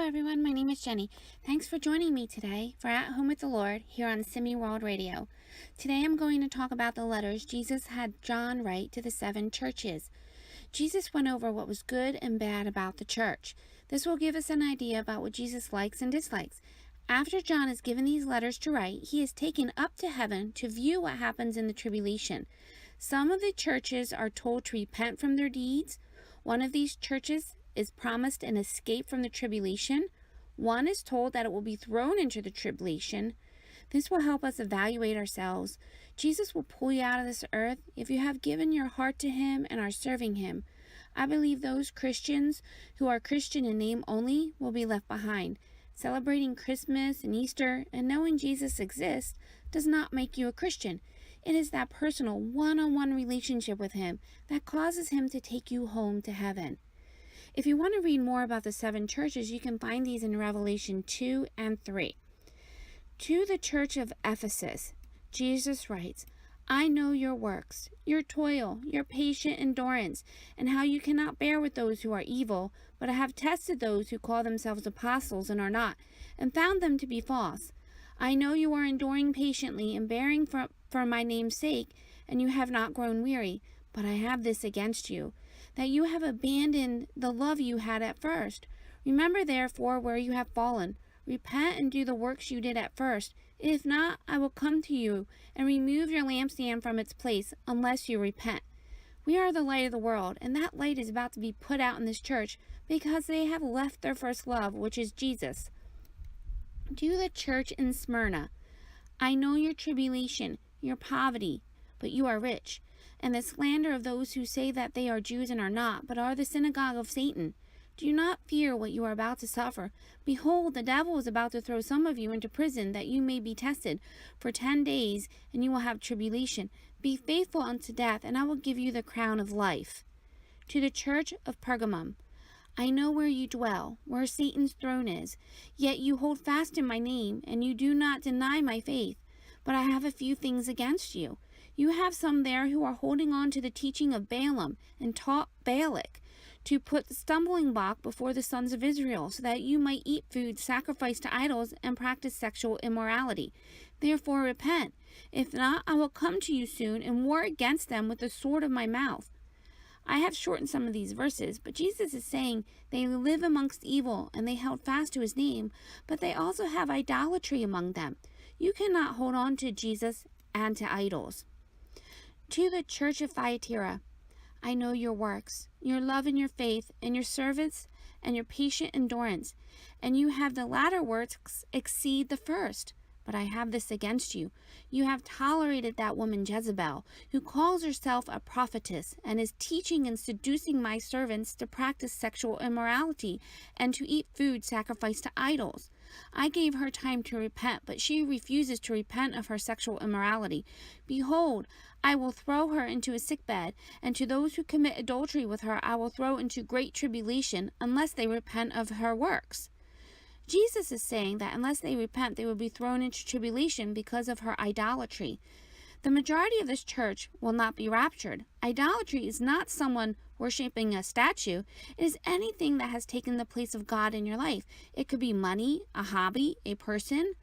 everyone, my name is Jenny. Thanks for joining me today for At Home with the Lord here on Simi World Radio. Today I'm going to talk about the letters Jesus had John write to the 7 churches. Jesus went over what was good and bad about the church. This will give us an idea about what Jesus likes and dislikes. After John is given these letters to write, he is taken up to heaven to view what happens in the tribulation. Some of the churches are told to repent from their deeds. One of these churches is promised an escape from the tribulation. One is told that it will be thrown into the tribulation. This will help us evaluate ourselves. Jesus will pull you out of this earth if you have given your heart to him and are serving him. I believe those Christians who are Christian in name only will be left behind. Celebrating Christmas and Easter and knowing Jesus exists does not make you a Christian. It is that personal one-on-one relationship with him that causes him to take you home to heaven. If you want to read more about the 7 churches, you can find these in Revelation 2 and 3. To the church of Ephesus, Jesus writes, I know your works, your toil, your patient endurance, and how you cannot bear with those who are evil, but I have tested those who call themselves apostles and are not, and found them to be false. I know you are enduring patiently and bearing for my name's sake, and you have not grown weary, but I have this against you, that you have abandoned the love you had at first. Remember therefore where you have fallen. Repent and do the works you did at first. If not, I will come to you and remove your lampstand from its place unless you repent. We are the light of the world, and that light is about to be put out in this church because they have left their first love, which is Jesus. To the church in Smyrna, I know your tribulation, your poverty, but you are rich, and the slander of those who say that they are Jews and are not, but are the synagogue of Satan. Do not fear what you are about to suffer. Behold, the devil is about to throw some of you into prison, that you may be tested for 10 days, and you will have tribulation. Be faithful unto death, and I will give you the crown of life. To the church of Pergamum, I know where you dwell, where Satan's throne is. Yet you hold fast in my name, and you do not deny my faith. But I have a few things against you. You have some there who are holding on to the teaching of Balaam and taught Balak to put the stumbling block before the sons of Israel, so that you might eat food sacrificed to idols and practice sexual immorality. Therefore repent. If not, I will come to you soon and war against them with the sword of my mouth. I have shortened some of these verses, but Jesus is saying they live amongst evil and they held fast to his name, but they also have idolatry among them. You cannot hold on to Jesus and to idols. To the church of Thyatira, I know your works, your love and your faith, and your service and your patient endurance, and you have the latter works exceed the first. But I have this against you. You have tolerated that woman Jezebel, who calls herself a prophetess, and is teaching and seducing my servants to practice sexual immorality and to eat food sacrificed to idols. I gave her time to repent, but she refuses to repent of her sexual immorality. Behold, I will throw her into a sickbed, and to those who commit adultery with her I will throw into great tribulation, unless they repent of her works. Jesus is saying that unless they repent, they will be thrown into tribulation because of her idolatry. The majority of this church will not be raptured. Idolatry is not someone worshiping a statue. It is anything that has taken the place of God in your life. It could be money, a hobby, a person.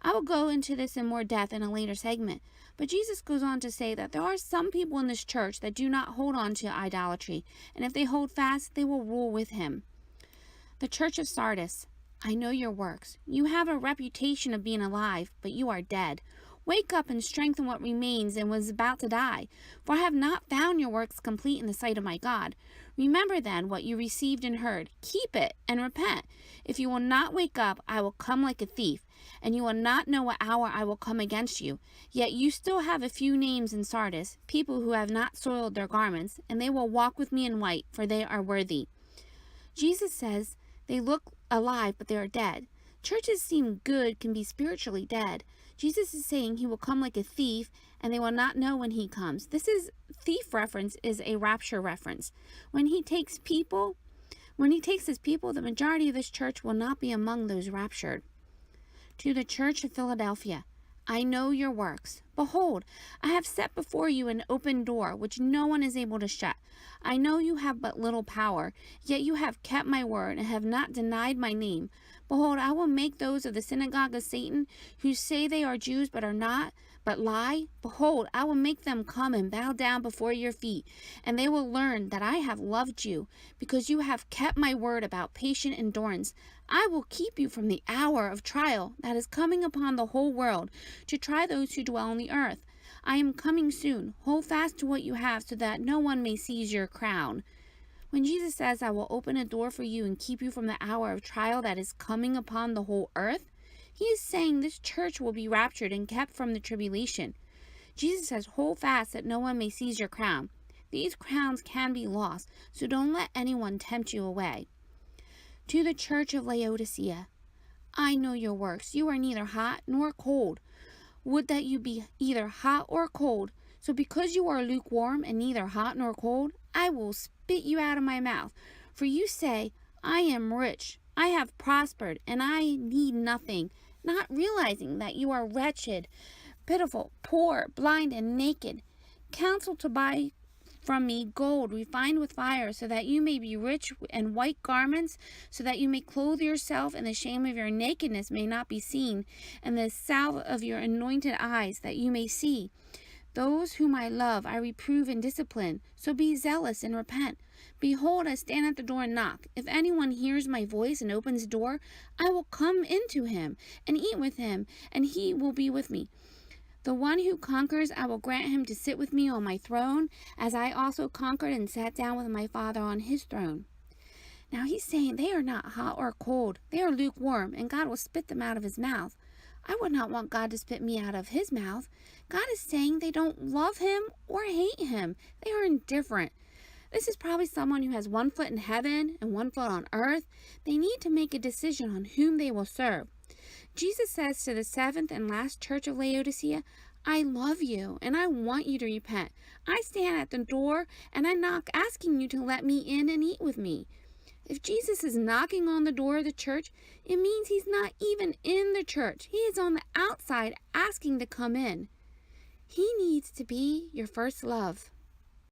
I will go into this in more depth in a later segment. But Jesus goes on to say that there are some people in this church that do not hold on to idolatry. And if they hold fast, they will rule with him. The church of Sardis. I know your works. You have a reputation of being alive, but you are dead. Wake up and strengthen what remains and was about to die, for I have not found your works complete in the sight of my God. Remember then what you received and heard. Keep it and repent. If you will not wake up, I will come like a thief, and you will not know what hour I will come against you. Yet you still have a few names in Sardis, people who have not soiled their garments, and they will walk with me in white, for they are worthy. Jesus says, they look alive, but they are dead. Churches seem good can be spiritually dead. Jesus is saying he will come like a thief, and they will not know when he comes. This is thief reference is a rapture reference. When he takes his people, the majority of this church will not be among those raptured. To the church of Philadelphia, I know your works. Behold, I have set before you an open door, which no one is able to shut. I know you have but little power, yet you have kept my word and have not denied my name. Behold, I will make those of the synagogue of Satan, who say they are Jews but are not, but lie. Behold, I will make them come and bow down before your feet, and they will learn that I have loved you, because you have kept my word about patient endurance. I will keep you from the hour of trial that is coming upon the whole world, to try those who dwell on the earth. I am coming soon. Hold fast to what you have, so that no one may seize your crown. When Jesus says, I will open a door for you and keep you from the hour of trial that is coming upon the whole earth, he is saying this church will be raptured and kept from the tribulation. Jesus says, hold fast that no one may seize your crown. These crowns can be lost, so don't let anyone tempt you away. To the church of Laodicea, I know your works. You are neither hot nor cold. Would that you be either hot or cold. So because you are lukewarm and neither hot nor cold, I will spit you out of my mouth. For you say, I am rich, I have prospered, and I need nothing, not realizing that you are wretched, pitiful, poor, blind, and naked. Counsel to buy from me gold refined with fire, so that you may be rich, and white garments, so that you may clothe yourself, and the shame of your nakedness may not be seen, and the salve of your anointed eyes, that you may see. Those whom I love I reprove and discipline, so be zealous and repent. Behold, I stand at the door and knock. If anyone hears my voice and opens the door, I will come into him, and eat with him, and he will be with me. The one who conquers, I will grant him to sit with me on my throne, as I also conquered and sat down with my Father on his throne. Now he's saying they are not hot or cold. They are lukewarm, and God will spit them out of his mouth. I would not want God to spit me out of his mouth. God is saying they don't love him or hate him. They are indifferent. This is probably someone who has one foot in heaven and one foot on earth. They need to make a decision on whom they will serve. Jesus says to the seventh and last church of Laodicea, I love you and I want you to repent. I stand at the door and I knock, asking you to let me in and eat with me. If Jesus is knocking on the door of the church, it means he's not even in the church. He is on the outside asking to come in. He needs to be your first love.